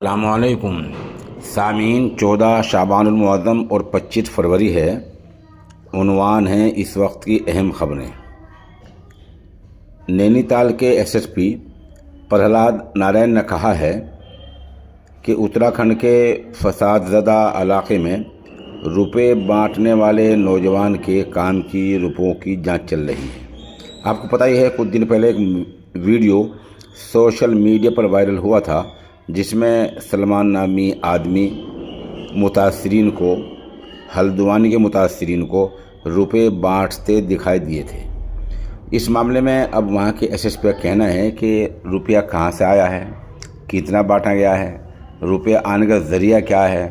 السلام علیکم سامعین، 14 شعبان المعظم اور 25 فروری ہے۔ عنوان ہیں اس وقت کی اہم خبریں۔ نینی تال کے S S P Prahlad Narayan نے کہا ہے کہ اتراکھنڈ کے فساد زدہ علاقے میں روپے بانٹنے والے نوجوان کے کام کی رپورٹ کی جانچ چل رہی ہے۔ آپ کو پتہ ہی ہے، کچھ دن پہلے ایک ویڈیو سوشل میڈیا پر وائرل ہوا تھا جس میں سلمان نامی آدمی متاثرین کو، ہلدوانی کے متاثرین کو روپے بانٹتے دکھائی دیے تھے۔ اس معاملے میں اب وہاں کے ایس ایس پی کا کہنا ہے کہ روپیہ کہاں سے آیا ہے، کتنا بانٹا گیا ہے، روپیہ آنے کا ذریعہ کیا ہے،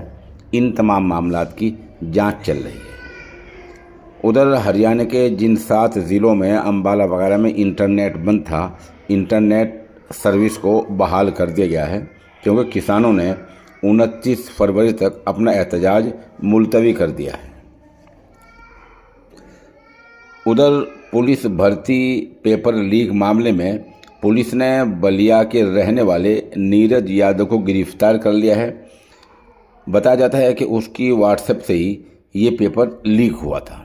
ان تمام معاملات کی جانچ چل رہی ہے۔ ادھر ہریانہ کے جن 7 ضلعوں میں امبالہ وغیرہ میں انٹرنیٹ بند تھا، انٹرنیٹ سروس کو بحال کر دیا گیا ہے، کیونکہ کسانوں نے 29 فروری تک اپنا احتجاج ملتوی کر دیا ہے۔ ادھر پولیس بھرتی پیپر لیک معاملے میں پولیس نے بلیا کے رہنے والے نیرج یادو کو گرفتار کر لیا ہے۔ بتایا جاتا ہے کہ اس کی واٹس ایپ سے ہی یہ پیپر لیک ہوا تھا۔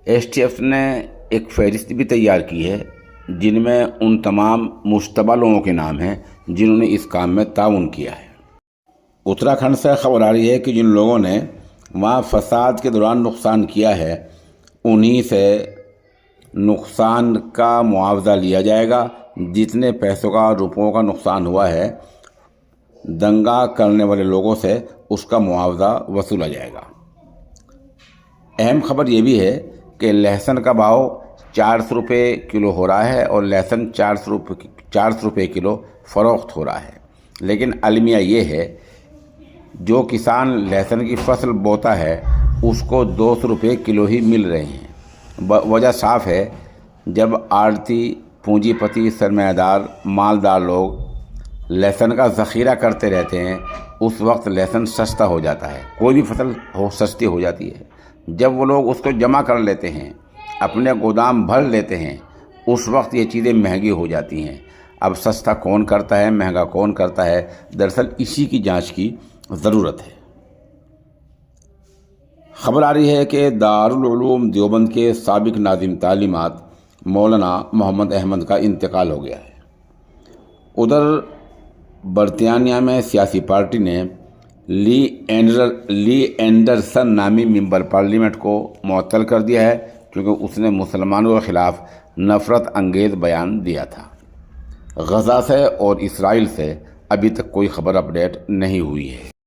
ایس ٹی ایف نے ایک فہرست بھی تیار کی ہے جن میں ان تمام مشتبہ لوگوں کے نام ہیں جنہوں نے اس کام میں تعاون کیا ہے۔ اتراکھنڈ سے خبر آ رہی ہے کہ جن لوگوں نے وہاں فساد کے دوران نقصان کیا ہے انہی سے نقصان کا معاوضہ لیا جائے گا۔ جتنے پیسوں کا، روپوں کا نقصان ہوا ہے دنگا کرنے والے لوگوں سے، اس کا معاوضہ وصولا جائے گا۔ اہم خبر یہ بھی ہے کہ لہسن کا بھاؤ 400 روپے کلو ہو رہا ہے اور لہسن 400 روپے کلو فروخت ہو رہا ہے، لیکن المیہ یہ ہے جو کسان لہسن کی فصل بوتا ہے اس کو 200 روپے کلو ہی مل رہے ہیں۔ وجہ صاف ہے، جب آڑتی، پونجی پتی، سرمایہ دار، مالدار لوگ لہسن کا ذخیرہ کرتے رہتے ہیں اس وقت لہسن سستا ہو جاتا ہے، کوئی بھی فصل سستی ہو جاتی ہے۔ جب وہ لوگ اس کو جمع کر لیتے ہیں، اپنے گودام بھر لیتے ہیں، اس وقت یہ چیزیں مہنگی ہو جاتی ہیں۔ اب سستا کون کرتا ہے، مہنگا کون کرتا ہے، دراصل اسی کی جانچ کی ضرورت ہے۔ خبر آ رہی ہے کہ دارالعلوم دیوبند کے سابق ناظم تعلیمات مولانا محمد احمد کا انتقال ہو گیا ہے۔ ادھر برطانیہ میں سیاسی پارٹی نے لی اینڈرسن نامی ممبر پارلیمنٹ کو معطل کر دیا ہے کیونکہ اس نے مسلمانوں کے خلاف نفرت انگیز بیان دیا تھا۔ غزہ سے اور اسرائیل سے ابھی تک کوئی خبر اپڈیٹ نہیں ہوئی ہے۔